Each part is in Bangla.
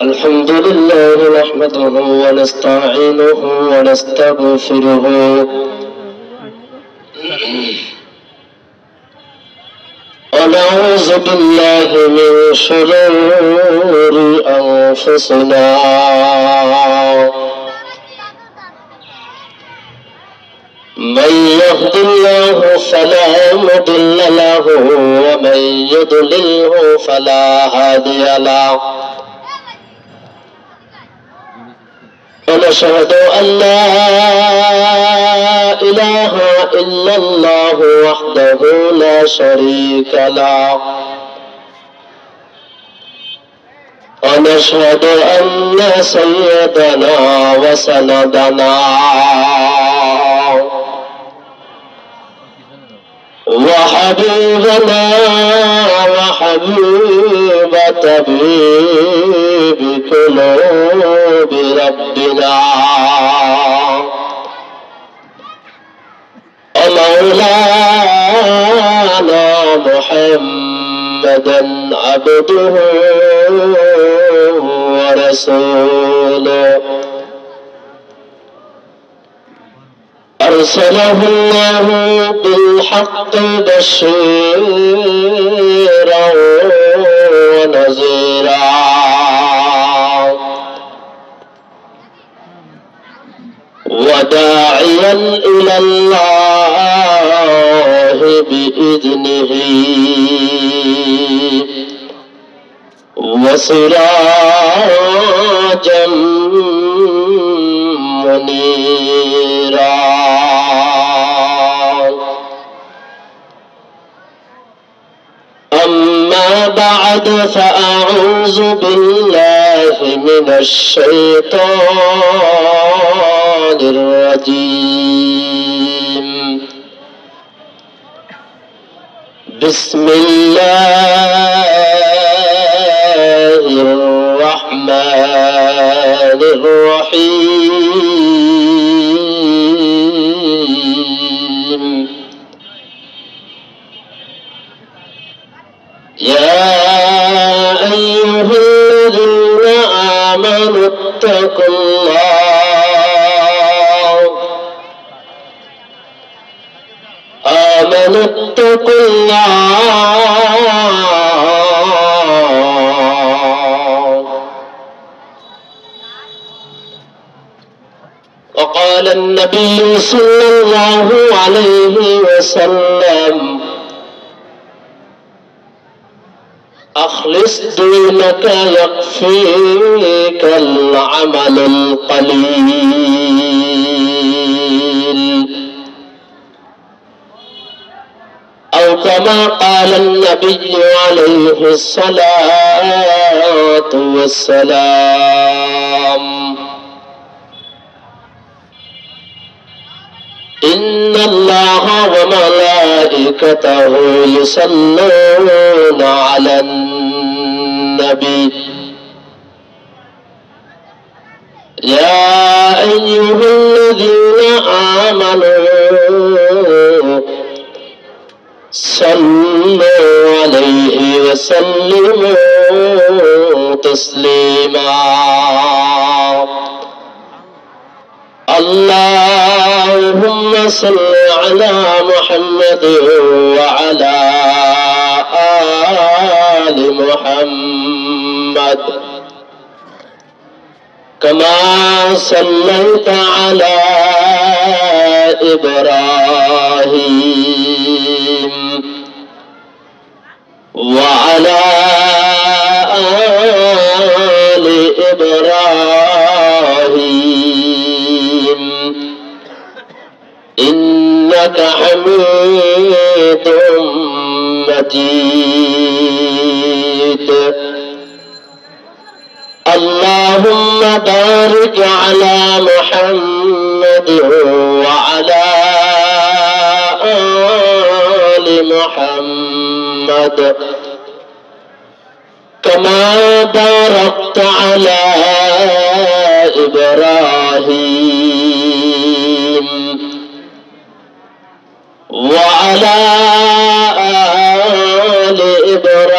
الحمد لله نحمده ونستعينه ونستغفره ونعوذ بالله من شرور أنفسنا من يهد الله فلا مضل له ومن يضلله فلا هادي له ونشهد أن لا إله إلا الله وحده لا شريك له ونشهد أن سيدنا وسندنا وحبيبنا وحبيب طبيب قلوب ربنا ومولانا محمدا عبده ورسوله أرسله الله بالحق بشيرا ونذيرا وداعيا إلى الله بإذنه وسراجا منيرا. أما بعد فأعوذ بالله من الشيطان الرجيم. بسم الله الرحمن الرحيم. يا أيها الذين آمنوا اتقوا الله. وقال النبي صلى الله عليه وسلم أخلص دينك يكفيك العمل القليل، أو كما قال النبي عليه الصلاة والسلام. إن الله وملائكته يصلون على النبي يا أيها الذين آمنوا صلوا عليه وسلموا تسليما. اللهم صل على محمد وعلى آل محمد كما صليت على إبراهيم وعلى آل إبراهيم إنك حميد مجيد. اللهم بارك على محمد وعلى آل محمد كما باركت على إبراهيم وعلى آل إبراهيم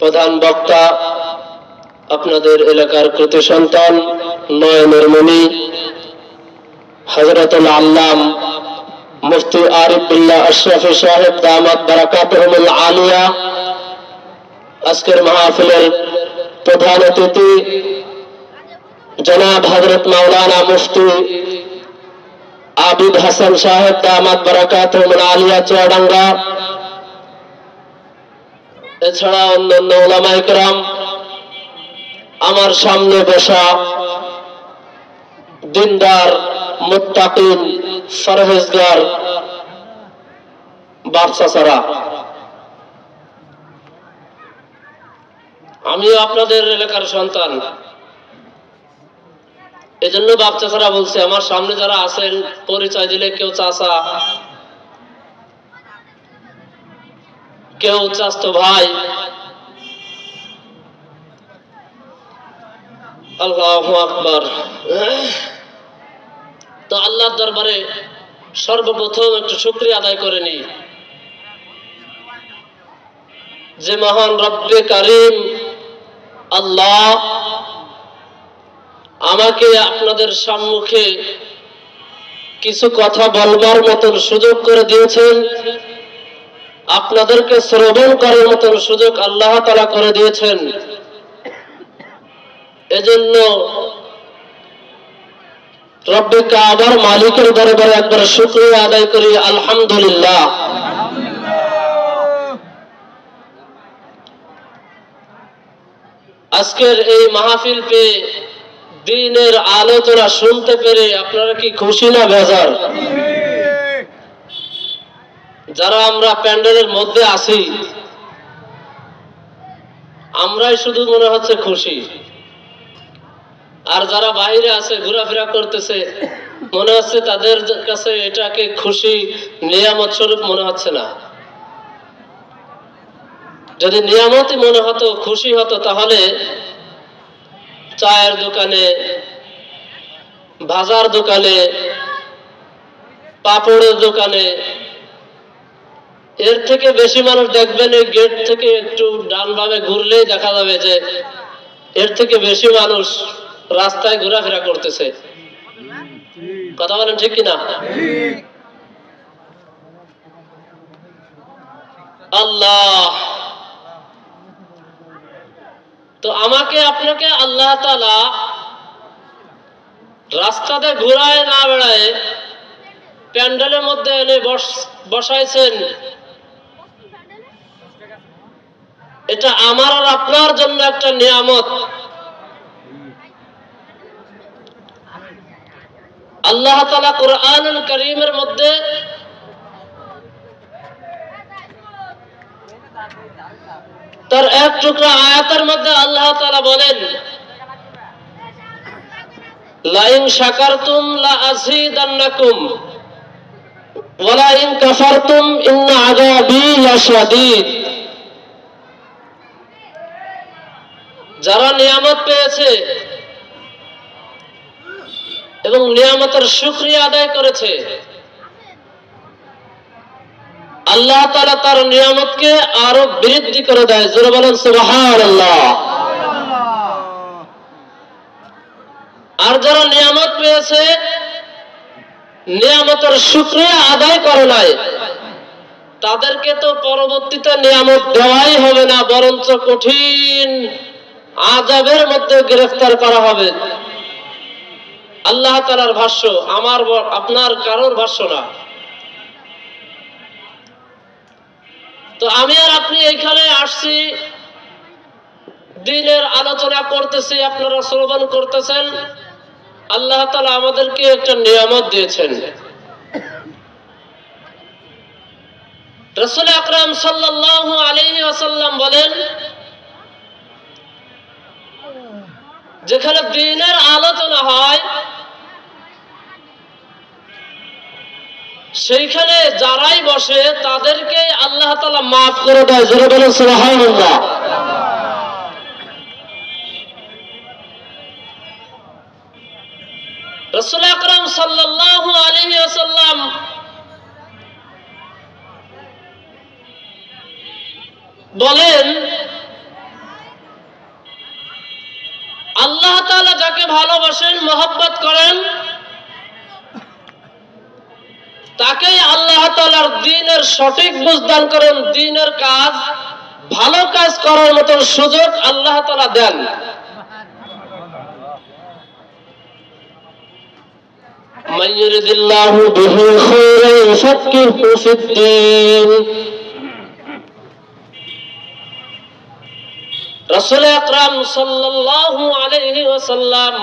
প্রধান বক্তা আপনাদের এলাকার কৃতি সন্তান নয়নের মণি হযরতুল আল্লাম মুফতি আরিফ বিল্লাহ আশরাফি সাহেব দামাত বারাকাতুহুল আলিয়া, আজকের মাহফিলের প্রধান অতিথি জনাব হযরত মাওলানা মুফতি আবিদ হাসান সাহেব দামাত বারাকাতুহুল আলিয়া চুয়াডাঙ্গা, এছাড়া অন্যান্য উলামায়ে কেরাম, আমার সামনে বসা দিনদার মুত্তাকিন পরহেজগার বাপ চাচারা, আমিও আপনাদের এলাকার সন্তান, এজন্য বাপ চাচারা বলছে। আমার সামনে যারা আছেন পরিচয় দিলে কেউ চাচা, কেউ চাচতো ভাই। আল্লাহু আকবার। তো আল্লাহর দরবারে সর্বপ্রথম একটু শুকরিয়া আদায় করে নিই যে মহান রব্বে কারীম আল্লাহ আমাকে আপনাদের সম্মুখে কিছু কথা বলবার মতন সুযোগ করে দিয়েছেন, আপনাদেরকে শ্রবণ করার মতন সুযোগ আল্লাহ তাআলা করে দিয়েছেন। এজন্য রব্বে কাবার মালিকের দরবারে একবার শুকরিয়া আদায় করি, আলহামদুলিল্লাহ। আজকের এই মাহফিল পেয়ে, দ্বীনের আলোচনা শুনতে পেরে আপনারা কি খুশি না বেজার? যারা আমরা প্যান্ডেলের মধ্যে আছি আমরাই শুধু মনে হচ্ছে খুশি, আর যারা বাইরে আছে ঘোরাফেরা করতেছে মনে হচ্ছে তাদের কাছে এটাকে খুশি নিয়ামত স্বরূপ মনে হচ্ছে না। যদি নিয়ামতই মনে হতো, খুশি হতো, তাহলে চায়ের দোকানে, ভাজার দোকানে, পাপড়ের দোকানে এর থেকে বেশি মানুষ দেখবেন এই গেট থেকে একটু ডান বামে ঘুরলেই দেখা যাবে যে এর থেকে বেশি মানুষ রাস্তায় ঘোরাফেরা করতেছে। কথা বলেন ঠিক কিনা? আল্লাহ তো আমাকে আপনাকে আল্লাহ তাআলা রাস্তাতে ঘোরায় না বেড়ায় প্যান্ডেলের মধ্যে এনে বসাইছেন, এটা আমার আর আপনার জন্য একটা নিয়ামত। আল্লাহ তাআলা কুরআনুল কারীমের মধ্যে তার এক টুকরা আয়াতের মধ্যে আল্লাহ তাআলা বলেন, লা ইন শাকারতুম লা আযীদান্নাকুম ওয়া লা ইন কাফারতুম ইন্না আযাবী লাশাদীদ। যারা নিয়ামত পেয়েছে এবং নিয়ামতের শুকরিয়া আদায় করেছে, আল্লাহ তাআলা তার নিয়ামতকে আরো বৃদ্ধি করে দেয়। জোরে বলেন সুবহানাল্লাহ। আর যারা নিয়ামত পেয়েছে, নিয়ামতের শুকরিয়া আদায় করে নাই, তাদেরকে তো পরবর্তীতে নিয়ামত দেওয়াই হবে না, বরঞ্চ কঠিন আযাবের মধ্যে গ্রেফতার করা হবে। আল্লাহ তাআলার ভাষ্য, আমার আপনার কারোর ভাষ্য না। তো আমি আর আপনি এখানে আসছি, দ্বীনের আলোচনা করতেছি, আপনারা শ্রবণ করতেছেন। আল্লাহ তাআলা আমাদেরকে একটা নিয়ামত দিয়েছেন। রাসূল আকরাম সাল্লাল্লাহু আলাইহি ওয়াসাল্লাম বলেন, যেখানে দ্বীনের আলোচনা হয় সেইখানে যারাই বসে তাদেরকে আল্লাহ তাআলা মাফ করে দেয়। জোরে বলেন সুবহানাল্লাহ। রাসূল আকরাম সাল্লাল্লাহু আলাইহি ওয়াসাল্লাম বলেন যাকে ভালোবাসেন মহব্বত করেন তাকেই আল্লাহ তাআলার দ্বীনের সঠিক বুঝদান করেন, দ্বীনের কাজ ভালো কাজ করার মতো সুযোগ আল্লাহ তাআলা দেন। মান ইউরিদিল্লাহু বিহি খায়রান ইউফাক্কিহু ফিদ্দীন। রাসূল আকরাম সাল্লাল্লাহু আলাইহি ওয়াসাল্লাম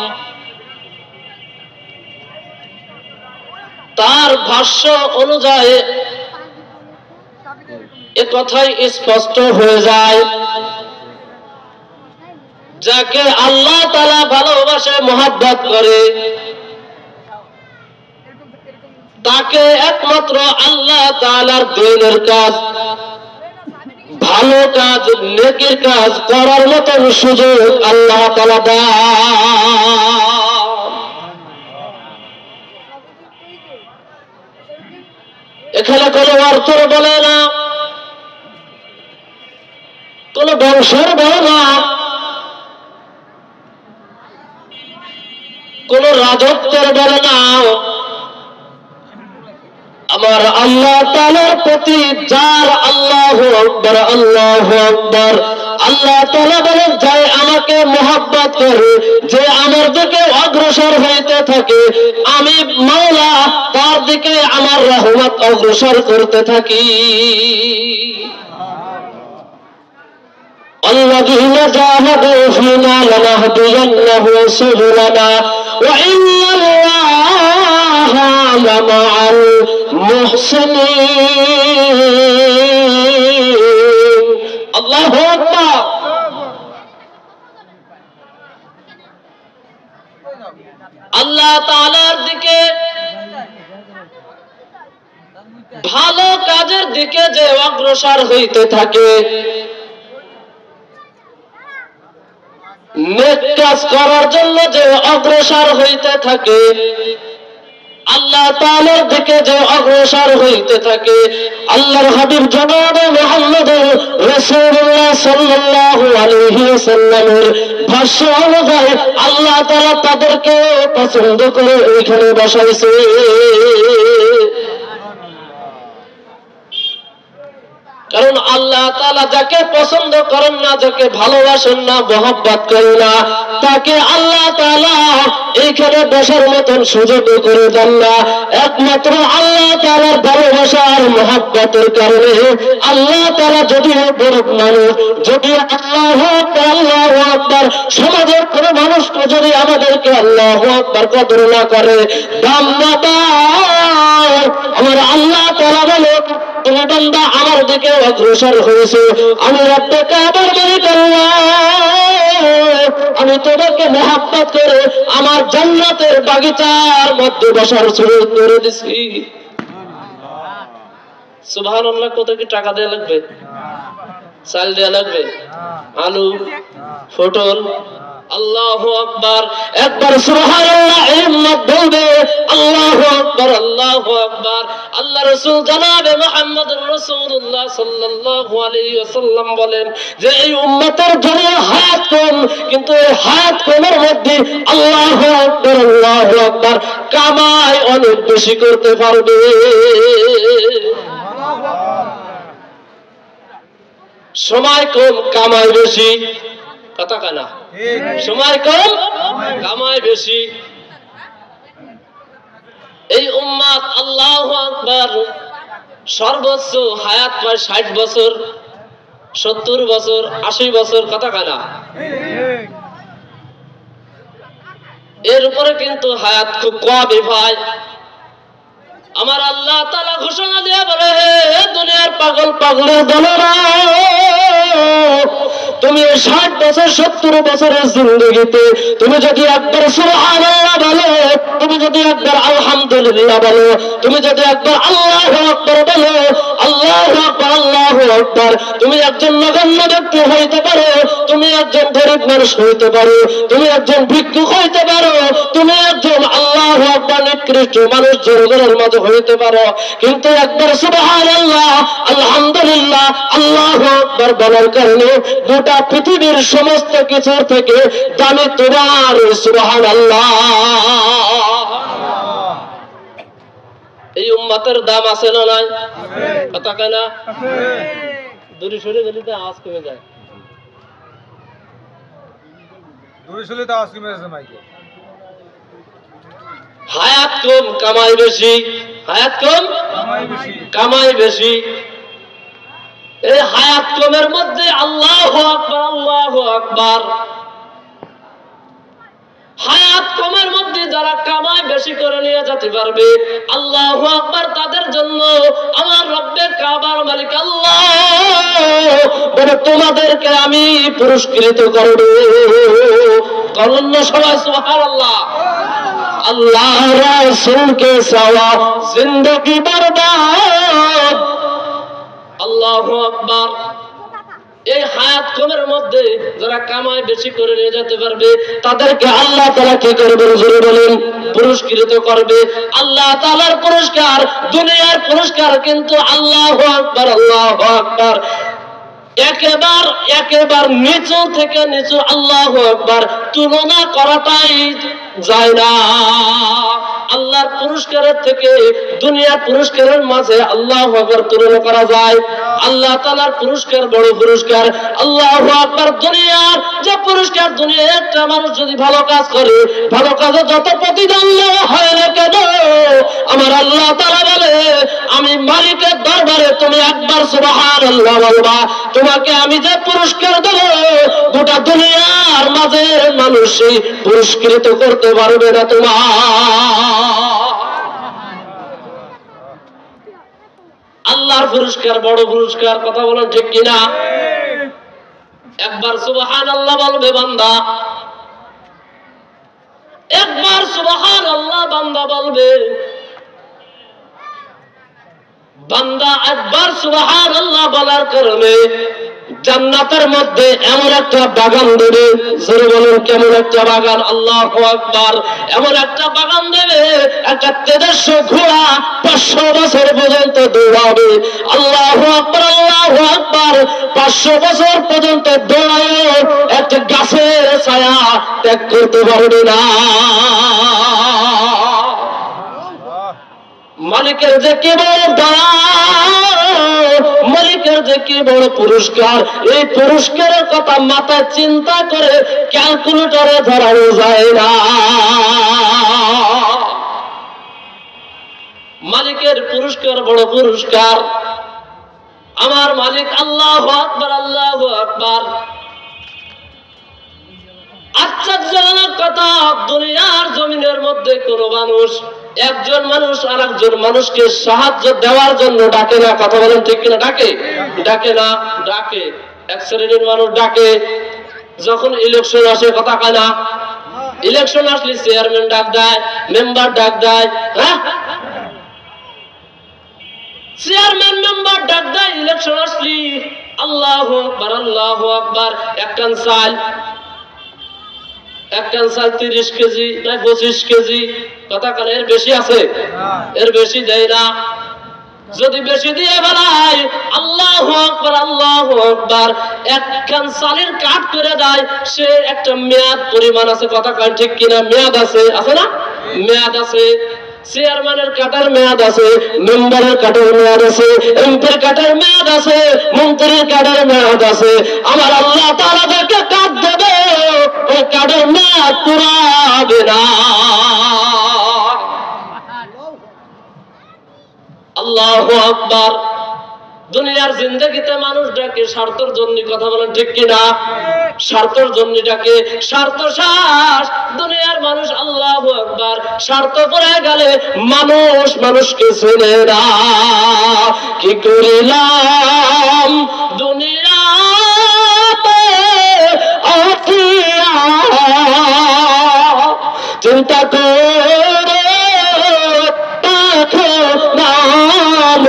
তার ভাষ্য অনুযায়ী এ কথাই স্পষ্ট হয়ে যায়, যাকে আল্লাহ তাআলা ভালোবাসে মহব্বত করে তাকে একমাত্র আল্লাহ তাআলার দ্বীনের কাজ, ভালো কাজ, নেকির কাজ করার মতো সুযোগ আল্লাহ তাআলা দেন। এখানে কোনো অর্থের বলে না, কোন বংশের বলে না, কোন রাজত্বের বলে না। আমার আল্লাহ তাআলার প্রতি যার আল্লাহু আকবার, আল্লাহু আকবার, আল্লাহ তাআলা বলেন যে আমাকে মহব্বত করে, যে আমার দিকে অগ্রসর হইতে থাকে, আমি মাওলা তার দিকে আমার রহমত অগ্রসর করতে থাকি। আল্লাযীনা জাহাদু ফীনা লানাহদিয়ান্নাহু সুবুলানা ওয়া ইন্নাল্লাহা লামাআল মুহসিনিন। আল্লাহু আকবার। আল্লাহ তাআলার দিকে, ভালো কাজের দিকে যে অগ্রসর হইতে থাকে, নেক কাজ করার জন্য যে অগ্রসর হইতে থাকে, আল্লাহ তাআলার দিকে যে অগ্রসর হইতে থাকে, আল্লাহর হাবিব জনাবে মুহাম্মদ রাসূলুল্লাহ সাল্লাল্লাহু আলাইহি ওয়াসাল্লামের ভাষ্য অনুযায়ী আল্লাহ তাআলা তাদেরকে পছন্দ করে এইখানে বসাইছে। কারণ আল্লাহ তাআলা যাকে পছন্দ করেন না, যাকে ভালোবাসেন না, মহব্বত করেন না, তাকে আল্লাহ তাআলা এইখানে বসার মতন সুযোগ করে দেন না। একমাত্র আল্লাহ তাআলার ভালোবাসা আর মহব্বতের কারণে আল্লাহ তাআলা যদিও গরিব মানুষ, যদিও আল্লাহু আকবার, আল্লাহু আকবার, সমাজের কোন মানুষকে যদি আমাদেরকে আল্লাহু আকবার কদর না করে, দাম না দেয়, আমার আল্লাহ তাআলা বলে তুমি বান্দা আমার দিকে অগ্রসর হয়েছে, আমি রব্বুকে আবার মালিক আল্লাহ, আমি তোমাকে মহব্বত করে আমার জান্নাতের বাগিচার মধ্যে বসার সুযোগ করে দিছি। সুবহানাল্লাহ। কত কি টাকা দেয়া লাগবে? চাল দেয়া লাগবে? আলু, পটল? আল্লাহু আকবার। একবার সুবহানাল্লাহ হিম্মত বলবে আল্লাহু আকবার, আল্লাহু আকবার। আল্লাহ রাসূল জনাবে মুহাম্মদুর রাসূলুল্লাহ সাল্লাল্লাহু আলাইহি ওয়াসাল্লাম বলেন যে এই উম্মতের জন্য হাত কম, কিন্তু এই হাত কমের মধ্যে আল্লাহু আকবার, আল্লাহু আকবার কামাই অনেক বেশি করতে পারবে। সময় কম, কামাই বেশি। কথা কানা, সময় কম, কামাই বেশি। এই উম্মত আল্লাহু আকবার সর্বোচ্চ হায়াত পায় 60 বছর, 70 বছর, 80 বছর। কথা কানা, এর উপরে কিন্তু হায়াত খুব কমই ভাই। আমার আল্লাহ তাআলা ঘোষণা দিয়ে বলে, হে দুনিয়ার পাগল পাগলের দলেরা, তুমি 60 বছর 70 বছরের জিন্দেগিতে তুমি যদি একবার সুবহানাল্লাহ বলো, তুমি যদি একবার আলহামদুলিল্লাহ বলো, তুমি যদি একবার আল্লাহু আকবার বলো, আল্লাহু আকবার, আল্লাহু আকবার, তুমি একজন নগণ্য ব্যক্তি হইতে পারো, তুমি একজন গরিব মানুষ হইতে পারো, তুমি একজন ভিক্ষুক হইতে পারো, তুমি একজন আল্লাহু আকবার নিকৃষ্ট মানুষ জনগণের মাঝে হইতে পারো, কিন্তু একবার সুবহানাল্লাহ, আলহামদুলিল্লাহ, আল্লাহু আকবার বলার কারণে গোটা পৃথিবীর সমস্ত কিছুর থেকে দামি তোমার সুবহানাল্লাহ। এই উম্মতের দাম আছে না নাই? কথা কয় না? দূরে সরে গেলে তো আওয়াজ কমে যায়। দূরে সরে তো আওয়াজ কমে যাচ্ছে মাইকে। হায়াত কম কামাই বেশি, হায়াত কম কামাই বেশি। এই হায়াত কমের মধ্যে আল্লাহু আকবার, আল্লাহু আকবার। হায়াত কমের মধ্যে যারা কামাই বেশি করে নিয়ে যেতে পারবে, আল্লাহু আকবার, তাদের জন্য আমার রব্বে কাবার মালিক আল্লাহ বলে তোমাদেরকে আমি পুরস্কৃত করব। করুন সবাই সুবহানাল্লাহ। আল্লাহ রাসূলকে চাওয়া জিন্দেগি বরবাদ। আল্লাহু আকবার। এই হায়াত কমের মধ্যে যারা কামাই বেশি করে নিয়ে যেতে পারবে, তাদেরকে আল্লাহ তাআলা কি করবে জোরে বলেন? পুরস্কৃত করবে। আল্লাহ তাআলার পুরস্কার, দুনিয়ার পুরস্কার কিন্তু আল্লাহু আকবার, আল্লাহু আকবার। একেবার নিচু থেকে নিচু আল্লাহু আকবার তুলনা করাটাই যায় না। আল্লাহর পুরস্কারের থেকে দুনিয়ার পুরস্কারের মাঝে আল্লাহু আকবার তুলনা করা যায়? আল্লাহ তাআলার পুরস্কার বড় পুরস্কার। আল্লাহু আকবার। দুনিয়ার যে পুরস্কার, দুনিয়ার একটা মানুষ যদি ভালো কাজ করে, ভালো কাজে যত প্রতিদান হয় না কেন, আমার আল্লাহ তাআলা বলে আমি মালিকের দরবারে তুমি একবার সুবহানাল্লাহ বলবা, তোমাকে আমি যে পুরস্কার দেব গোটা দুনিয়ার মাঝে মানুষ পুরস্কৃত করতে পারবে না তোমার। আল্লাহর পুরস্কার বড় পুরস্কার। কথা বলেন ঠিক কিনা? একবার সুবহানাল্লাহ বলবে বান্দা, একবার সুবহানাল্লাহ বান্দা বলবে। বান্দা একবার সুবহানাল্লাহ বলার কারণে জান্নাতের মধ্যে এমন একটা বাগান দেবে। জোরে বলেন কেমন একটা বাগান? আল্লাহু আকবার। এমন একটা বাগান দেবে, একটা তেজস্ব ঘোড়া 500 বছর পর্যন্ত দৌড়াবে। আল্লাহু আকবার, আল্লাহু আকবার। 500 বছর পর্যন্ত দৌড়াবে, একটা গাছের ছায়া ত্যাগ করতে পারবে না। মালিকের যে কি বড় দয়া, মালিকের যে কি বড় পুরস্কার, এই পুরস্কারের কথা মাথায় চিন্তা করে ক্যালকুলেটরে ধরানো যায় না। মালিকের পুরস্কার বড় পুরস্কার। আমার মালিক আল্লাহু আকবার, আল্লাহু আকবার। আশ্চর্যজনক কথা, দুনিয়ার জমিনের মধ্যে কোন মানুষ একজন মানুষ আর একজন মানুষকে সাহায্য দেওয়ার জন্য ডাকে না। কথা বলেন ঠিক কিনা? ডাকে? ডাকে না? ডাকে। এক শ্রেণীর মানুষ ডাকে যখন ইলেকশন আসে। কথা কয় না? ইলেকশন আসলে চেয়ারম্যান ডাক দেয়, মেম্বার ডাক দেয়। হ্যাঁ, চেয়ারম্যান মেম্বার ডাক দেয় ইলেকশন আসলি। আল্লাহু আকবার, আল্লাহু আকবার। এক কান চাল 30 কেজি না 25 কেজি। কথা কানে এর বেশি আছে? এর বেশি দেয় না। যদি বেশি দিয়ে বেলায় আল্লাহু আকবার, আল্লাহু আকবার। এক কান চালের কাট করে দেয়, সে একটা মেয়াদ পরিমাণ আছে। কথা কান ঠিক কিনা? মেয়াদ আছে, আছে না? মেয়াদ আছে। চেয়ারম্যানের কাটার মেয়াদ আছে, মেম্বারের কাটার মেয়াদ আছে, এমপির কাটার মেয়াদ আছে, মন্ত্রীর কাটার মেয়াদ আছে। আমার আল্লাহ তাআলা যাকে কাট দেবে, ওই কাটার মেয়াদ পুরাবে না। আল্লাহু আকবার। দুনিয়ার জিন্দেগিতে মানুষ ডাকে স্বার্থের জন্য। কথা বলেন ঠিক কিনা? স্বার্থের জন্য ডাকে। স্বার্থ শেষ, দুনিয়ার মানুষ আল্লাহু আকবার। স্বার্থ পড়ে গেলে মানুষ মানুষকে চেনে না। কি করিলাম দুনিয়াতে আসিয়া, চিন্তা করে দেখো নাম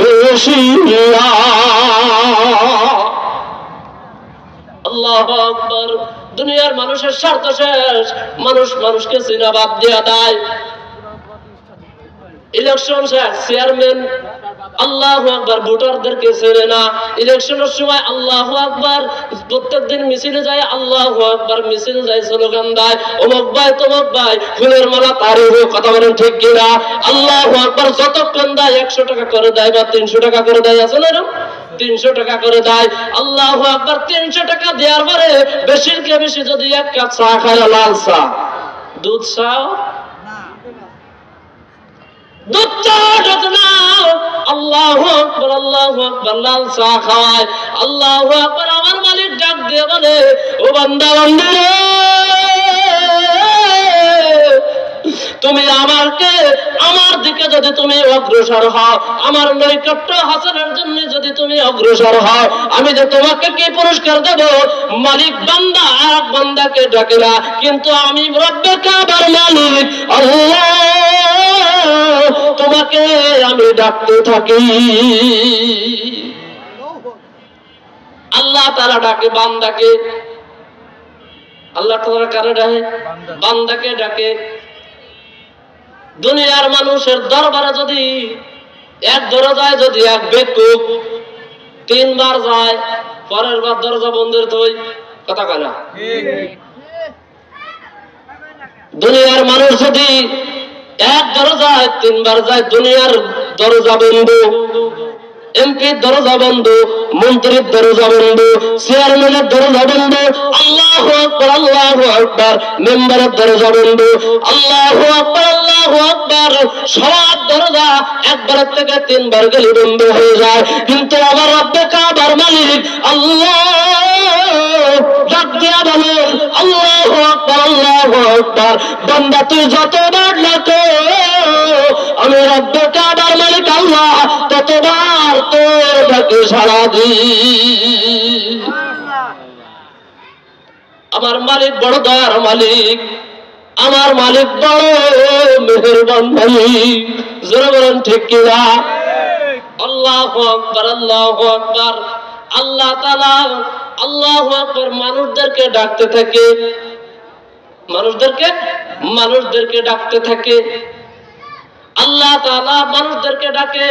বসিয়া। আল্লাহু আকবার। দুনিয়ার মানুষের স্বার্থ শেষ, মানুষ মানুষকে চিনা বাদ দিয়া দেয়। ইলেকশন শেষ, চেয়ারম্যান আল্লাহু আকবার ভোটারদেরকে ছেড়ে না। ইলেকশনের সময় আল্লাহু আকবার, প্রত্যেকদিন মিছিলে যায় আল্লাহু আকবার, মিছিল যায়, স্লোগান দেয় অমুক ভাই তমুক ভাই, ফুলের মালা তারই হোক। কথা বলেন ঠিক কিনা? আল্লাহু আকবার যতক্ষণ দেয় 100 টাকা করে দেয় বা 300 টাকা করে দেয়, আছে না এরকম? 300 টাকা করে দেয়। আল্লাহু আকবার 300 টাকা দেওয়ার পরে বেশির কে বেশি যদি এক কাপ চা খায়, লাল চা, দুধ চা, দুধ চা না, আল্লাহু আকবার আল্লাহু আকবার, লাল চা খাওয়ায়। আল্লাহু আকবার, আমার মালিক ডাক দিয়ে বলে, ও বান্দা বান্দা রে, তুমি আমার দিকে যদি তুমি অগ্রসর হও, আমার নৈকট্য হাসিলের জন্য যদি তুমি অগ্রসর হও, আমি যে তোমাকে কি পুরস্কার দেব? মালিক বান্দা আর বান্দাকে ডাকে না, কিন্তু আমি রব্বে কাবার মালিক আল্লাহ তোমাকে আমি ডাকতে থাকি। আল্লাহ তাআলা ডাকে বান্দাকে, আল্লাহ তাআলা কারে ডাকে? বান্দাকে ডাকে। দুনিয়ার মানুষের দরবারে যদি এক দরজায় যদি এক বেকুব 3 বার যায়, পরের বার দরজা বন্ধ থই, কথা কয় না? দুনিয়ার মানুষ যদি এক দরজায় 3 বার যায়, দুনিয়ার দরজা বন্ধ, এমপির দরজা বন্ধ, মন্ত্রীর দরজা বন্ধ, চেয়ারম্যানের দরজা বন্ধ, আল্লাহু আকবার আল্লাহু আকবার, মেম্বারের দরজা বন্ধ, আল্লাহু আকবার আল্লাহু আকবার, সবার দরজা একবারের থেকে 3 বার গেলে বন্ধ হয়ে যায়। কিন্তু আমার রব্বে কাবার মালিক আল্লাহ ডাক দিয়া বলেন, আল্লাহু আকবার আল্লাহু আকবার, বান্দা তুই যতবার ডাকো আমি রব্বে কাবার মালিক আল্লাহ ততবার তোর ডাকে সাড়া দিই। আমার মালিক বড় দয়ার মালিক, আমার মালিক বড় মেহেরবান মালিক, জোরে বলেন ঠিক কিনা? আল্লাহু আকবার আল্লাহু আকবার। আল্লাহ তাআলা আল্লাহু আকবার মানুষদেরকে ডাকতে থাকে, মানুষদেরকে ডাকতে থাকে। আল্লাহ তাআলা মানুষদেরকে ডাকে,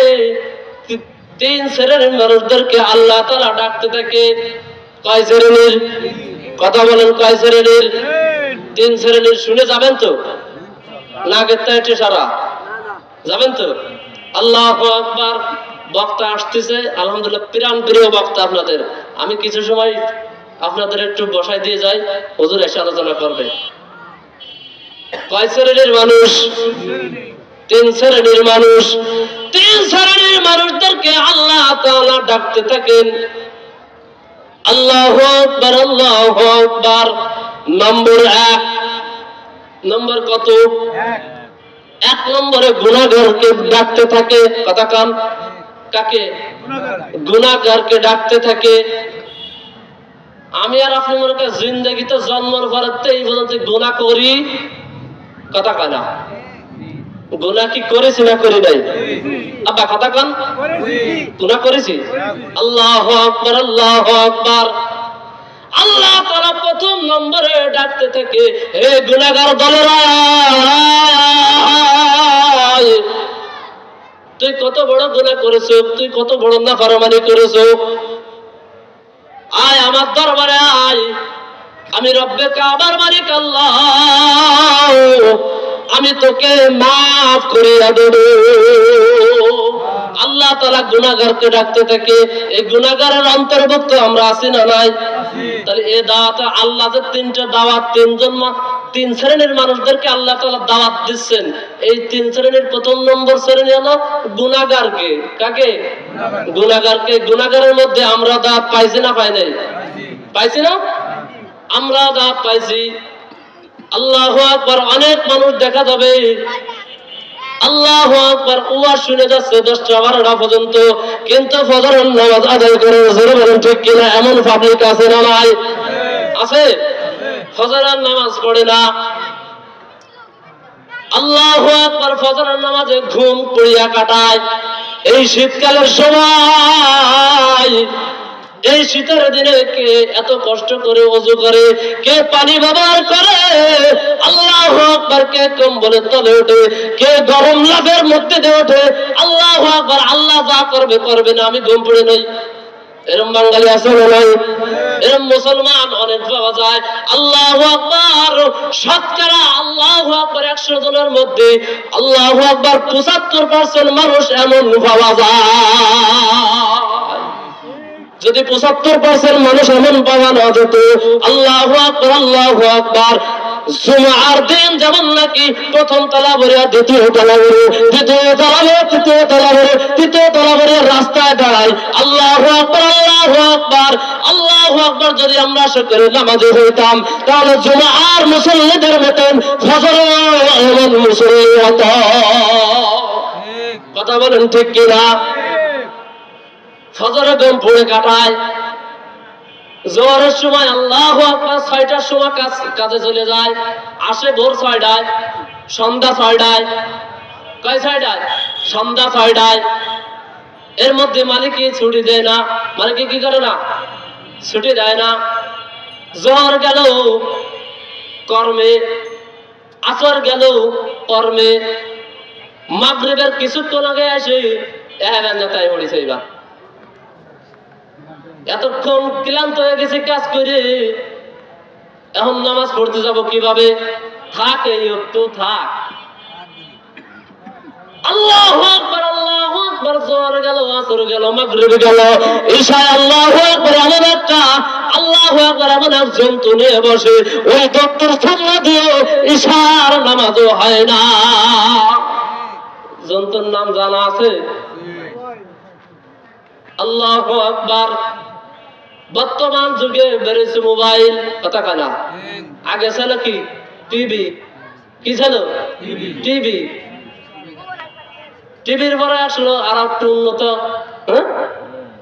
3 শ্রেণীর মানুষদেরকে আল্লাহ তাআলা ডাকতে থাকে। কয় শ্রেণীর? কথা বলেন, কয় শ্রেণীর? 3 শ্রেণীর। শুনে যাবেন তো? না গেতে এসে সারা যাবেন তো? আল্লাহু আকবার। বক্তা আসতেছে, আলহামদুলিল্লাহ, প্রাণ প্রিয় বক্তা আপনাদের। আমি কিছু সময় আপনাদের একটু বসাই দিয়ে যাই, হুজুর এসে আলোচনা করবে। কয় শ্রেণীর মানুষ? 3 শ্রেণীর মানুষ। 3 শ্রেণীর মানুষদেরকে আল্লাহ তাআলা ডাকতে থাকেন। আল্লাহু আকবার আল্লাহু আকবার। নম্বর 1। নম্বর কত? 1 নম্বরে গুনাহগারকে ডাকতে থাকে। কথা কান, কাকে? গুনাহগারকে ডাকতে থাকে। আমি আর আপনি মনে করেন জিন্দেগিতে জন্মের পরেতে এই পর্যন্ত গুনাহ করি, কথা কয় না? গুনাহ কি করেছি না করি নাই? আব্বা কথা কান, গুনাহ করেছি। আল্লাহু আকবার আল্লাহু আকবার। আল্লাহ তাআলা 1 নম্বরে ডাকতে থাকে, হে গুনাহগার দলেরা, তুই কত বড় গুনাহ করেছো, তুই কত বড় নাফরমানি করেছো, আয় আমার দরবারে আয়, আমি রব্বে কাবার মালিক আল্লাহ, আমি তোকে মাফ করিয়া দেব। আল্লাহ তাআলা গুনাহগারকে ডাকতে থাকে। এই গুনাহগারের অন্তর্ভুক্ত আমরা আছি না নাই? তাহলে এই দাওয়াত আল্লাহ যে 3টা দাওয়াত, 3 শ্রেণীর মানুষদেরকে আল্লাহ তাআলা দাওয়াত দিচ্ছেন। এই 3 শ্রেণীর 1 নম্বর শ্রেণী হলো গুনাহগারকে। কাকে? গুনাহগারকে। গুনাহগারের মধ্যে আমরা দাওয়াত পাইছি না পাই নাই? পাইছি না? আমরা দাওয়াত পাইছি। আল্লাহু আকবার। অনেক মানুষ দেখা যাবে আল্লাহু আকবার ওয়াজ শুনে যাচ্ছে 10টা 12টা পর্যন্ত, কিন্তু ফজরের নামাজ আদায় করে জোরে বলেন ঠিক কিনা? এমন পাবলিক আছে না নাই? আছে। ফজরের নামাজ পড়ে না। আল্লাহু আকবার। ফজরের নামাজে ঘুম পড়িয়া কাটায়। এই শীতকালের সময় এই শীতের দিনে কে এত কষ্ট করে ওযু করে, কে পানি ব্যবহার করে, আল্লাহু আকবার, কে কম্বলের তলে ওঠে, কে গরম লাফের মধ্যে দিয়ে ওঠে, আল্লাহু আকবার। আল্লাহ যা করবে করবে না, আমি ঘুম পড়ে নই। এরকম বাঙালি আছে না নাই? এরকম মুসলমান অনেক পাওয়া যায়। আল্লাহু আকবার, শতকরা আল্লাহু আকবার 100 জনের মধ্যে আল্লাহু আকবার 75% মানুষ এমন পাওয়া যায়। যদি 75% মানুষ এমন পাওয়া না যেত, আল্লাহু আকবার আল্লাহু আকবার, জুমার দিন যেমন নাকি প্রথম তলা ভরিয়া দ্বিতীয় তলা ভরে, দ্বিতীয় তলা ভরে তৃতীয় তলা ভরে, তৃতীয় তলা ভরে রাস্তায় দাঁড়ায় আল্লাহু আকবার আল্লাহু আকবার আল্লাহু আকবার। যদি আমরা সকলে নামাজি হইতাম তাহলে জুমার মুসল্লিদের মতন ফজরের এমন মুসল্লি হতো। কথা বলেন ঠিক কিনা? ফজরে ঘুম পড়ে কাটায়, জোহরের সময় আল্লাহু আকবার 6টার সময় কাজে চলে যায়, আসে ভোর 6টায়, সন্ধ্যা 6টায়। কয় 6টায়? সন্ধ্যা 6টায়। এর মধ্যে মালিকই ছুটি দেয় না। মালিকই কি করে না? ছুটি দেয় না। জোহর গেল কর্মে, আসর গেল কর্মে, মাগরিবের কিছুক্ষণ আগে এসে নেতায় পড়েছে। এবার এতক্ষণ ক্লান্ত হয়ে গেছে কাজ করে, এখন নামাজ পড়তে যাব কিভাবে? থাক, এই একটু থাক। আল্লাহু আকবার আল্লাহু আকবার, জোহর গেল, আসর গেল, মাগরিব গেল, ঈশা। আল্লাহু আকবার এমন একটা, আল্লাহু আকবার এমন এক জন্তু নিয়ে বসে, ওই দপ্তর সামনে দিয়ে ঈশার নামাজও হয় না। জন্তুর নাম জানা আছে? আল্লাহু আকবার। বর্তমান যুগে বেড়েছে মোবাইল, কথা কানা। আগে ছিল কি? টিভি। কি ছিল? টিভি। টিভির পরে আসলো আর একটু উন্নত,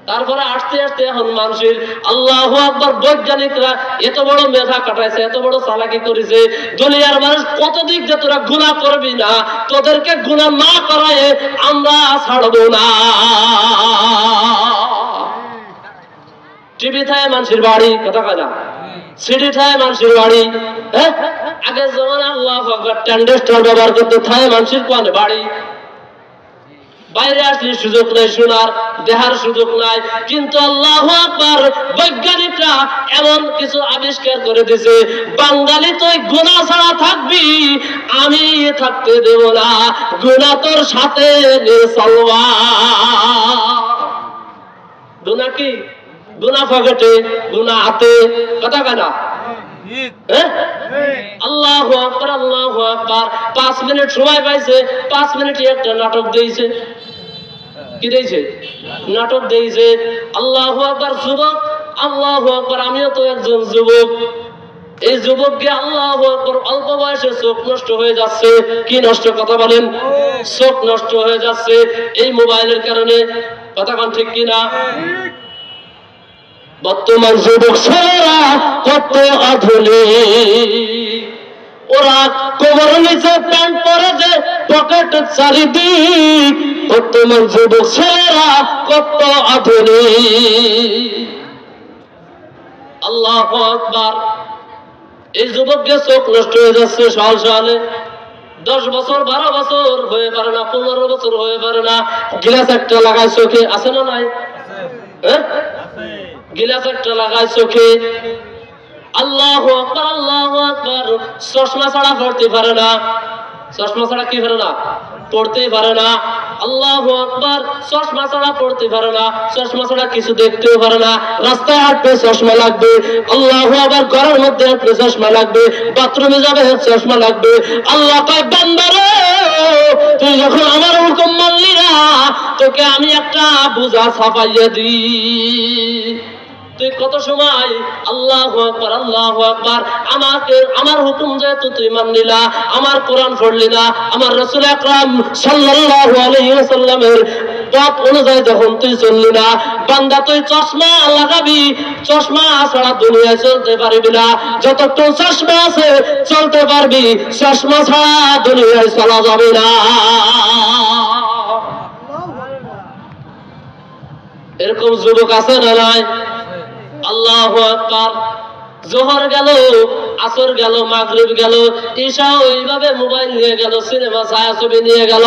তারপরে আস্তে আস্তে এখন মানুষের আল্লাহু আকবার বৈজ্ঞানিকরা এত বড় মেধা কাটাইছে, এত বড় চালাকি করেছে, দুনিয়ার মানুষ কত দিক যে তোরা গুনাহ করবি না, তোদেরকে গুনাহ না করায় আমরা ছাড়বো না। টিভি থাকে মানুষের বাড়ি, কথা কয় না। সিডি থাকে মানুষের বাড়ি। হ্যাঁ, আগে যেমন আল্লাহু আকবার ট্রানজিস্টর ব্যবহার করতে থাকে মানুষের কোনে বাড়ি। বাইরে আসলে সুযোগ নাই শোনার, দেখার সুযোগ নাই। কিন্তু আল্লাহু আকবার, বৈজ্ঞানিকরা এমন কিছু আবিষ্কার করে দিয়েছে, বাঙালি তুই গুনাহ ছাড়া থাকবি, আমি থাকতে দেব না, গুনাহ তোর সাথে নিয়ে চলবা। গুনাহ কি? গুনাহ পকেটে, গুনাহ হাতে, কথা কেনা। আল্লাহু আকবার আল্লাহু আকবার। 5 মিনিট সময় পাইছে, 5 মিনিটে একটা নাটক দিয়েছে। কি দিয়েছে? নাটক দিয়েছে। আল্লাহু আকবার। যুবক, আল্লাহু আকবার, আমিও তো একজন যুবক। এই যুবককে আল্লাহু আকবার অল্প বয়সে চোখ নষ্ট হয়ে যাচ্ছে। কি নষ্ট? কথা বলেন। চোখ নষ্ট হয়ে যাচ্ছে এই মোবাইলের কারণে। কথা কোন ঠিক কিনা? বর্তমান যুবক ছেলেরা কত আধুনিক, ওরা কোমর নিচে প্যান্ট পরে যে পকেট চারিদিক। বর্তমান যুবক ছেলেরা কত আধুনিক। আল্লাহু আকবার। এই যুবককে চোখ নষ্ট হয়ে যাচ্ছে সাল সালে। 10 বছর 12 বছর হয়ে পারে না, 15 বছর হয়ে পারে না, গ্লাস একটা লাগায় চোখে, আছে না নাই? হ্যাঁ, গিলাস একটা লাগায় চোখে। আল্লাহু আকবার আল্লাহু আকবার। চশমা ছাড়া পড়তে পারে না। চশমা ছাড়া কি পারে না? পড়তেই পারে না। আল্লাহু আকবার। চশমা ছাড়া পড়তে পারে না, চশমা ছাড়া কিছু দেখতেও পারে না। রাস্তায় হাঁটতে চশমা লাগবে। আল্লাহু আকবার। ঘরের মধ্যে হাঁটতে চশমা লাগবে, বাথরুমে যাবে চশমা লাগবে। আল্লাহ কয়, বান্দা রে, তুই যখন আমার হুকুম মানলি না, তোকে আমি একটা বোঝা ছাপাইয়া দিই। তুই কত সময় আল্লাহু আকবার আল্লাহু আকবার, আমাকে আমার হুকুম যেহেতু তুই মানলি না, আমার কোরআন পড়লি না, আমার রাসূল আকরাম সাল্লাল্লাহু আলাইহি ওয়াসাল্লামের পথ অনুযায়ী যখন তুই চললি না, বান্দা তুই চশমা লাগাবি, চশমা ছাড়া দুনিয়ায় চলতে পারবি না। যতক্ষণ চশমা আছে চলতে পারবি, চশমা ছাড়া দুনিয়ায় চলা যাবে না। এরকম যুবক আছে না নাই? আল্লাহু আকবার। জোহর গেল, আসর গেল, মাগরিব গেল, ঈশা ওইভাবে মোবাইল নিয়ে গেল, সিনেমা ছায়াছবি নিয়ে গেল।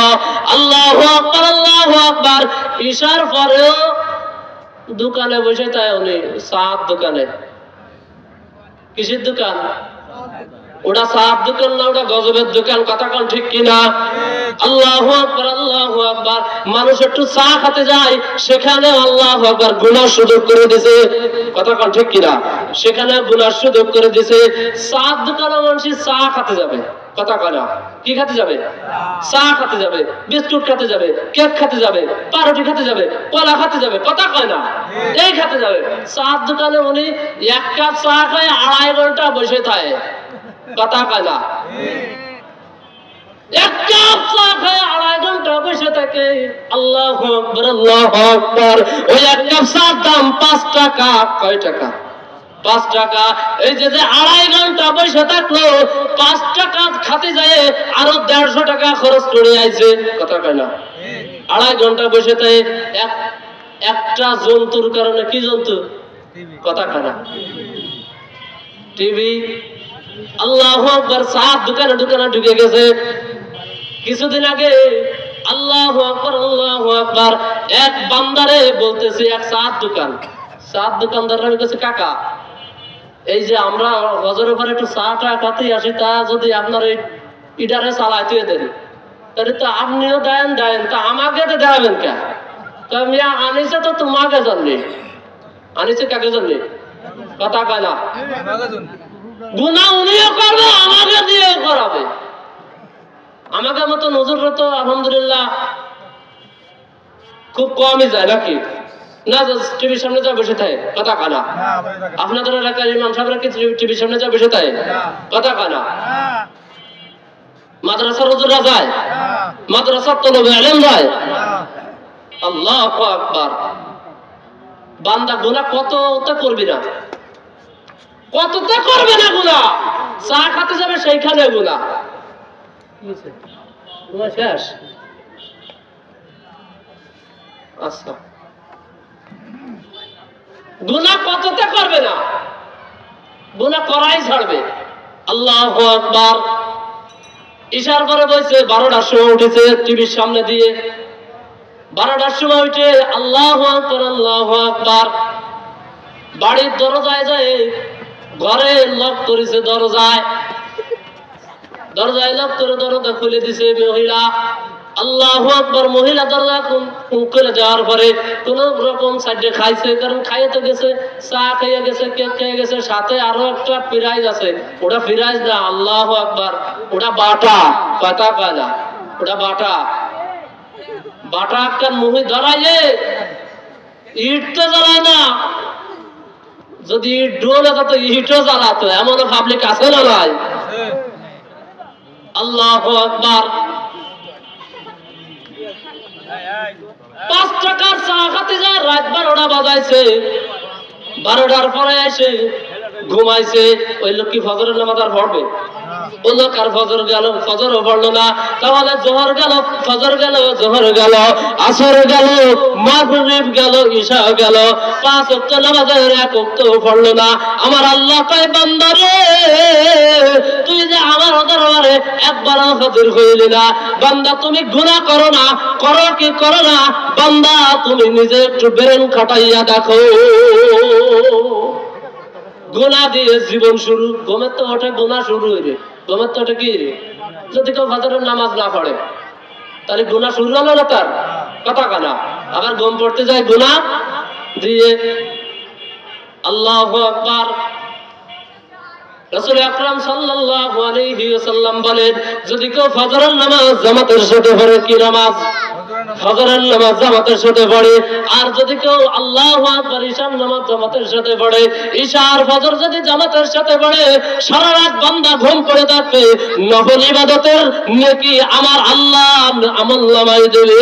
আল্লাহু আকবার, আল্লাহু আকবার। ঈশার পরেও দোকানে বসে তাই উনি চার দোকানে। কিসের দোকান? ওটা চার দোকান না, ওটা গজবের দোকান। কথা কোন ঠিক কিনা? আল্লাহু আকবার, আল্লাহু আকবার। মানুষ একটু চা খেতে যায়, সেখানে আল্লাহু আকবার গুনার সুযোগ করে দিয়েছে। কথা কোন ঠিক কিনা? সেখানে গুনার সুযোগ করে দিয়েছে। চার দোকানে মানুষ চা খেতে যাবে। কথা কয় না? কি খেতে যাবে? চা খেতে যাবে, বিস্কুট খেতে যাবে, কেক খেতে যাবে, পাউরুটি খেতে যাবে, কলা খেতে যাবে। কথা কয় না? এই খেতে যাবে। চার দোকানে উনি এক কাপ চা খায় 2.5 ঘন্টা বসে থাকে। কথা কয় না? এক কাপ চা খায় 2.5 ঘন্টা বসে থাকে। আল্লাহু আকবার, আল্লাহু আকবার। ওই এক কাপ চার দাম 5 টাকা। কয় টাকা? 5 টাকা। এই যে 2.5 ঘন্টা বসে থাকলো, 5 টাকা খাতে যায় আরো 150 টাকা খরচ করে আইছে। কথা কয় না? 2.5 ঘন্টা বসে থাকে একটা জন্তুর কারণে। কি জন্তু? কথা কয় না? টিভি। আল্লাহু আকবার। সাত দোকানে দোকানে ঢুকে গেছে। কিছুদিন আগে আল্লাহু আকবার, আল্লাহু আকবার, এক বান্দারে বলতেছে, এক সাত দোকানদাররা কাছে, কাকা এই যে আমরা হজরের পরে একটু চা টা খাতে আসি, তা যদি আপনার এই ইডারে চালাইতে দেন তাহলে তো আপনিও দেন, তা আমাকে তো দেখাবেন কে? মিয়া আনিছে তো তোমাকে জানলে, আনিছে কাকে জানলে? কথা কয় না? গুনাহ উনিও করবে, আমাকে দিয়ে করাবে। আমাকে মতো নজররা তো আলহামদুলিল্লাহ খুব কমই যায় নাকি? না, টিভির সামনে যা বসে থাকে। কথা কয় না? আপনাদের এলাকার ইমাম সাহেবরা কি টিভির সামনে যা বসে থাকে? কথা কয় না? মাদ্রাসার হুজুররা যায়? মাদ্রাসার তলবে আলেম যায়? আল্লাহু আকবার। বান্দা গুনাহ কতটা করবি না, কতটা করবে না গুনাহ। চা খেতে যাবে সেইখানে গুনাহ। শেষ? আচ্ছা, গুনাহ কতটা করবে না, গুনাহ করাই ছাড়বে। আল্লাহু আকবার। ঈশার পরে বলছে 12টার সময় উঠেছে টিভির সামনে দিয়ে। 12টার সময় উঠে আল্লাহু আকবার, আল্লাহু আকবার। বাড়ির দরজায় যায়, ঘরে লক করেছে, দরজায় লক করে দরজা খুলে দিছে মহিলা। আল্লাহু আকবার। মহিলা দরজা খুলে যাওয়ার পরে কোন রকম সাইডে খাইছে, কারণ খাইয়ে তো গেছে, চা খাইয়ে গেছে, কেক খেয়ে গেছে, সাথে আরো একটা ফিরাইজ আছে। ওটা ফিরাইজ না, আল্লাহু আকবার, ওটা বাটা। কথা কয় না? ওটা বাটা। বাটা একটা মুহি ধরাইয়ে ইট তো জ্বালায় না, যদি ইট ডোলে তো ইটও জ্বালাতো। এমন পাবলিক আছে না নাই? আল্লাহু আকবার। 5 টাকার চা খাতে যায়, রাত 12টা বাজাইছে। 12টার পরে এসে ঘুমাইছে। ওই লোক কি ফজরের নামাজ আর পড়বে? ওই লোক আর ফজর গেল, ফজরও পড়লো না। তাহলে জোহর গেল, ফজর গেল, জোহর গেল, আসর গেল, মাগরিব গেল, ঈশা গেল, 5 ওয়াক্ত নামাজের 1 ওয়াক্তও পড়লো না। আমার আল্লাহ কয়, বান্দা রে, তুই যে আমার দরবারে একবারও হাজির হইলি না। বান্দা তুমি গুনাহ করো না, করো কি করো না, বান্দা তুমি নিজে একটু ব্রেন খাটাইয়া দেখো। গুনাহ দিয়ে জীবন শুরু। ঘুমের তো ওঠে গুনাহ শুরু হইবে। ঘুমের তো ওঠে কি রে? যদি কেউ ফজরের নামাজ না পড়ে তাহলে গুনাহ শুরু হলো না তার? কথা কানা। আবার ঘুম পড়তে যায় গুনাহ দিয়ে। আল্লাহু আকবার। রাসূল আকরাম সাল্লাল্লাহু আলাইহি ওয়াসাল্লাম বলেন, যদি কেউ ফজরের নামাজ জামাতের সাথে পড়ে, কি নামাজ? ফজরের নামাজ জামাতের সাথে পড়ে, আর যদি কেউ আল্লাহু আকবার ঈশার নামাজ জামাতের সাথে পড়ে, ঈশা আর ফজর যদি জামাতের সাথে পড়ে, সারা রাত বান্দা ঘুম পড়ে থাকবে, নফল ইবাদতের নেকি আমার আল্লাহ আমলনামায় দেবে।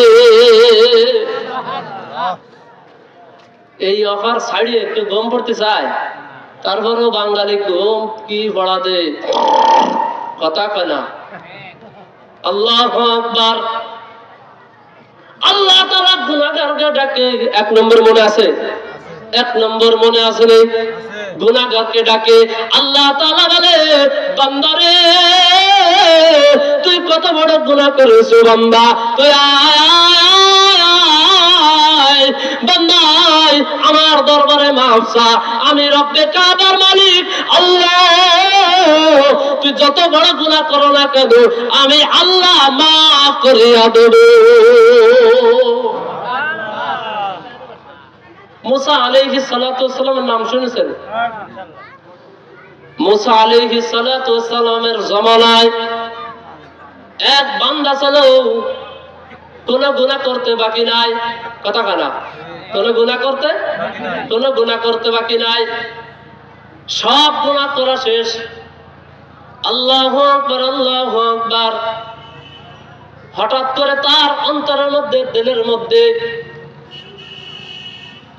এই অফার ছাড়িয়ে একটু ঘুম পড়তে চায়, তারপরেও বাঙালি ঘুম কি পড়া দে। কথা কয় না? আল্লাহু আকবার। আল্লাহ তাআলা গুনাহগারকে ডাকে। 1 নম্বর মনে আছে? এক নম্বর মনে আছে নেই? গুনাহগারকে ডাকে, আল্লাহ তাআলা বলে বান্দারে তুই কত বড় গুনাহ করেছো বান্দা, তুই আয় বান্দা আমার দরবারে মাফ চা, আমি রব্বে কাবার মালিক আল্লাহ, তুই যত বড় গুনাহ করো না কেন আমি আল্লাহ মাফ করিয়া দেব। মুসা আলাইহিস সালাতু ওয়াস সালামের নাম শুনেছেন? মুসা আলাইহিস সালাতু ওয়াস সালামের জামানায় এক বান্দা ছিল, কোন গুনাহ করতে বাকি নাই, কথা কানা, কোন গুনাহ করতে বাকি নাই, সব গুনাহ করা শেষ। আল্লাহু আকবার, আল্লাহু আকবার। হঠাৎ করে তার অন্তরের মধ্যে, দিলের মধ্যে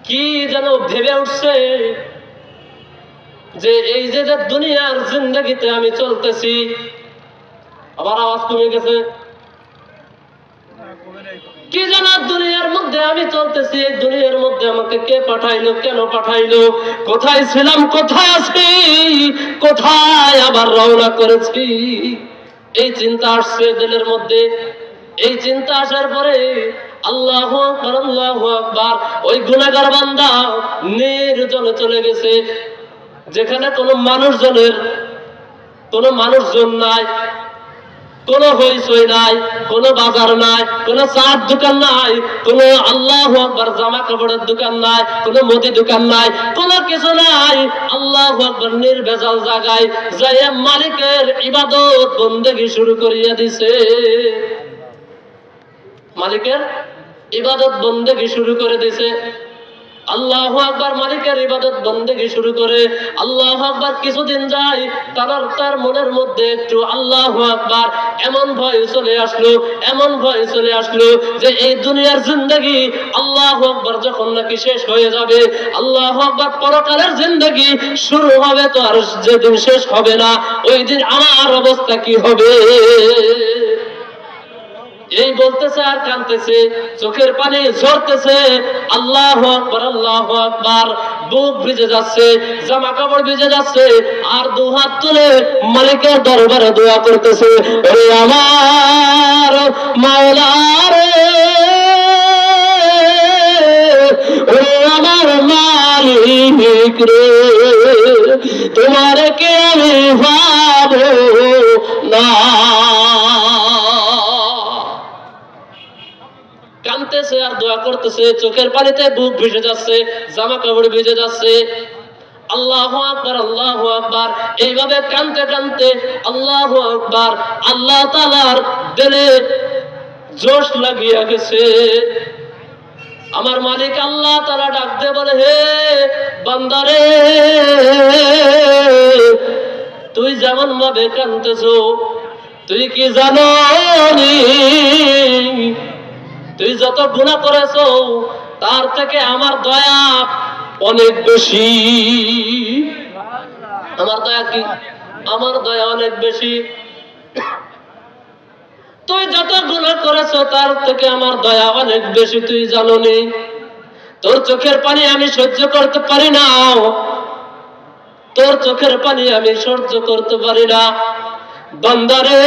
কি যেন ভেবে উঠছে যে এই যে দুনিয়ার জিন্দেগিতে আমি চলতেছি, আবার আওয়াজ কমে গেছে, কি যেন দুনিয়ার মধ্যে আমি চলতেছি, এই দুনিয়ার মধ্যে আমাকে কে পাঠাইলো, কেন পাঠাইলো, কোথায় ছিলাম, কোথায় আছি, কোথায় আবার রওনা করেছি, এই চিন্তা আসছে দিলের মধ্যে। এই চিন্তা আসার পরে আল্লাহু আকবার, আল্লাহু আকবার, ওই গুনাহগার বান্দা নির্জনে চলে গেছে, যেখানে কোনো মানুষজন নাই, কোনো হইচই নাই, কোনো বাজার নাই, কোনো চার দোকান নাই, কোনো আল্লাহু আকবার জামা কাপড়ের দোকান নাই, কোনো মুদি দোকান নাই, কোনো কিছু নাই। আল্লাহু আকবার নির্ভেজাল জায়গায় যাইয়া মালিকের ইবাদত বন্দেগী শুরু করিয়া দিছে, মালিকের ইবাদত বন্দেগী শুরু করে দিছে। আল্লাহু আকবার, মালিকের ইবাদত বন্দেগী শুরু করে। আল্লাহু আকবার কিছুদিন যায়, তার মনের মধ্যে একটু আল্লাহু আকবার এমন ভয় চলে আসলো যে এই দুনিয়ার জিন্দেগি আল্লাহু আকবার যখন নাকি শেষ হয়ে যাবে, আল্লাহু আকবার পরকালের জিন্দেগি শুরু হবে, তো আর যেদিন শেষ হবে না ওই দিন আমার অবস্থা কি হবে, এই বলতেছে আর কাঁদতেছে, চোখের পানি ঝরতেছে। আল্লাহু আকবার, আল্লাহু আকবার, বুক ভিজে যাচ্ছে, জামা কাপড় ভিজে যাচ্ছে, আর দু হাত তুলে মালিকের দরবারে দোয়া করতেছে, ওরে আমার মাওলা রে, ওরে আমার মালিক রে, তোমার কে আমি ভাবো না। কাঁদতেছে আর দোয়া করতেছে, চোখের পানিতে বুক ভিজে যাচ্ছে, জামা কাপড় ভিজে যাচ্ছে। আল্লাহু আকবার, আল্লাহু আকবার, এইভাবে কাঁদতে কাঁদতে আল্লাহু আকবার, আল্লাহ তাআলার দিলে জোশ লাগিয়া গেছে। আমার মালিক আল্লাহ তাআলা ডাক দিয়ে বলে, হে বান্দারে, তুই যেমন ভাবে কাঁদতেছো, তুই কি জানো তুই যত গুনাহ করেছো তার থেকে আমার দয়া অনেক বেশি। আমার দয়া কি? আমার দয়া অনেক বেশি। তুই যত গুনাহ করেছো তার থেকে আমার দয়া অনেক বেশি, তুই জানো নি? তোর চোখের পানি আমি সহ্য করতে পারি না, তোর চোখের পানি আমি সহ্য করতে পারি না। বান্দারে,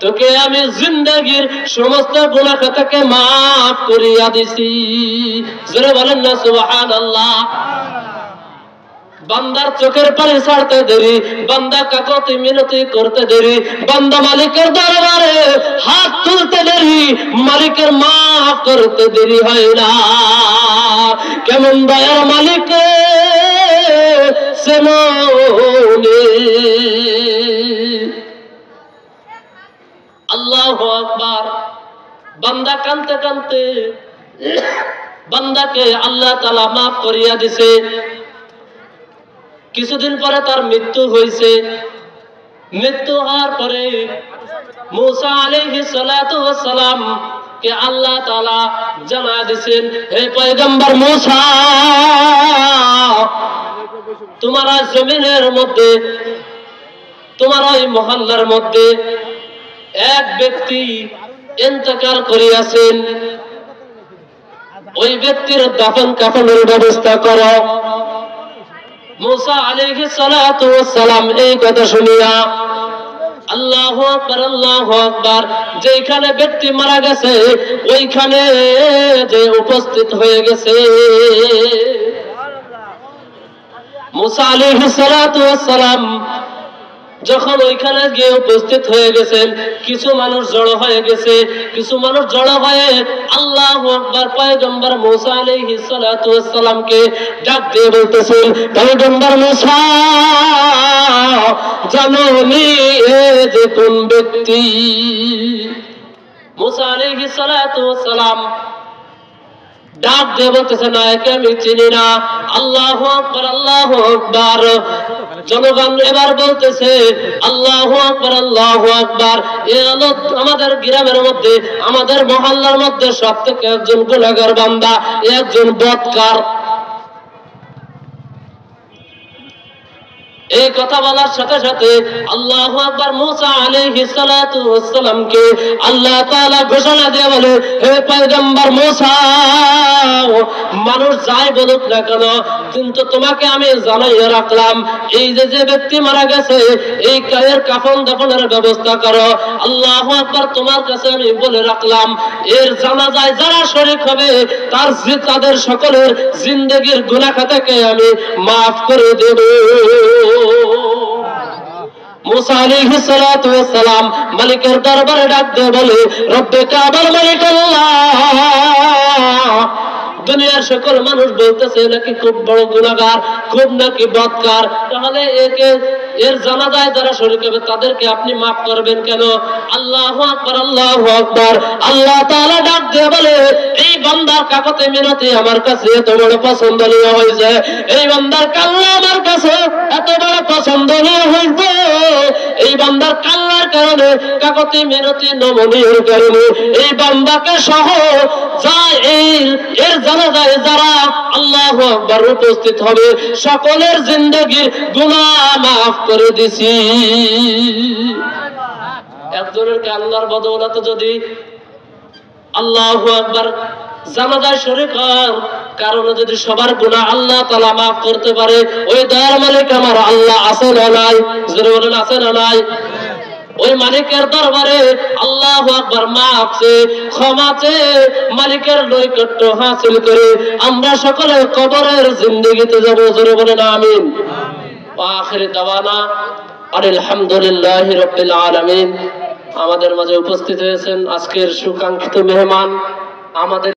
তোকে আমি জিন্দেগীর সমস্ত গুনাহ থেকে মাফ করিয়া দিছি। জোরে বলেন না সুবহানাল্লাহ। বান্দার চোখের পানি ছাড়তে দেরি, বান্দা কাকতি মিনতি করতে দেরি, বান্দা মালিকের দরবারে হাত তুলতে দেরি, মালিকের মাফ করতে দেরি হয় না। কেমন দয়ার মালিক সেমনে। আল্লাহু আকবার। বান্দা কাঁদতে কাঁদতে বান্দাকে আল্লাহ তাআলা মাফ করিয়া দিছে। কিছুদিন পরে তার মৃত্যু হয়েছে। মৃত্যু হওয়ার পরে মুসা আলাইহিস সালাতু ওয়াস সালাম কে আল্লাহ তাআলা জানায়া দিয়েছেন, হে পয়গম্বর মুসা, তোমার জমিনের মধ্যে, তোমার ওই মহল্লার মধ্যে এক ব্যক্তি ইন্তেকাল করিয়াছেন। ওই ব্যক্তির দাফন কাফনের ব্যবস্থা করো। মুসা আলাইহিস সালাতু ওয়াস সালাম এই কথা শুনিয়া আল্লাহু আকবার, আল্লাহু আকবার, যেখানে ব্যক্তি মারা গেছে ওইখানে যে উপস্থিত হয়ে গেছে। মুসা আলাইহিস সালাতু ওয়াস সালাম যখন ওইখানে গিয়ে উপস্থিত হয়ে গেছেন, কিছু মানুষ জড়ো হয়ে গেছে। কিছু মানুষ জড়ো হয়ে আল্লাহু আকবার, পয়গম্বর মুসা আলাইহিস সালাতু ওয়াস সালামকে ডাক দিয়ে বলতেছেন, পয়গম্বর মুসা, জানোনি এ যে কোন ব্যক্তি? মুসা আলাইহিস সালাতু ওয়াস সালাম ডাক দিয়ে বলতেছে, না, একে আমি চিনি না। আল্লাহু আকবার, আল্লাহু আকবার। জনগণ এবার বলতেছে, আল্লাহু আকবার, আল্লাহু আকবার। এ হলো আমাদের গ্রামের মধ্যে, আমাদের মহল্লার মধ্যে সবথেকে একজন গুনাহগার বান্দা, একজন বদকার। এই কথা বলার সাথে সাথে আল্লাহু আকবার, মুসা আলাইহিস সালাতু ওয়াস সালামকে আল্লাহ তাআলা ঘোষণা দিয়ে বলে, হে পয়গম্বর মুসা, মানুষ যাই বলুক না কেন, কিন্তু তোমাকে আমি জানাইয়া রাখলাম, এই যে ব্যক্তি মারা গেছে এই কায়ের কাফন দাফনের ব্যবস্থা করো। আল্লাহু আকবার, তোমার কাছে আমি বলে রাখলাম, এর জানাজায় যারা শরীক হবে তাদের সকলের জিন্দেগীর গুনাহ খাতাকে আমি মাফ করে দেব। মুসা আলাইহিস সালাতু ওয়াস সালাম মালিকের দরবারে ডাক দিয়ে বলে, রব্বে কাবার মালিক আল্লাহ, দুনিয়ার সকল মানুষ বলতেছে নাকি খুব বড় গুনাহগার, খুব নাকি বদকার, তাহলে এর জানাজায় যারা শরীক হবে তাদেরকে আপনি মাফ করবেন কেন? আল্লাহু আকবার, আল্লাহু আকবার। আল্লাহ তাআলা ডাক দিয়ে বলে, এই বান্দার কাকতে মিনতি আমার কাছে এত বড় পছন্দনীয় হয়েছে, এই বান্দার কাল্লা আমার কাছে এত বড় পছন্দনীয় হয়েছে, এই বান্দার কাল্লার কারণে, কাকতে মিনতি নমনীয়র কারণে এই বান্দাকে সহ যায় এর জানাজায় যারা আল্লাহু আকবার উপস্থিত হবে সকলের জিন্দেগীর গুনাহ মাফ করে দিছি। একজনের কান্নার বদৌলতে যদি আল্লাহু আকবার জানাজায় শরীক হওয়ার কারণে যদি সবার গুনাহ আল্লাহ তাআলা মাফ করতে পারে, ওই দয়ার মালিক আমার আল্লাহ আছে না নাই? জোরে বলেন, আছে না নাই? ওই মালিকের দরবারে আল্লাহু আকবার মাফ চেয়ে, ক্ষমা চেয়ে, মালিকের নৈকট্য হাসিল করে আমরা সকলে কবরের জিন্দেগিতে যাব। জোরে বলেন আমিন। আখির দাওয়ানা আলহামদুলিল্লাহি রাব্বিল আলামিন। আমাদের মাঝে উপস্থিত হয়েছেন আজকের সুকাঙ্ক্ষিত মেহমান, আমাদের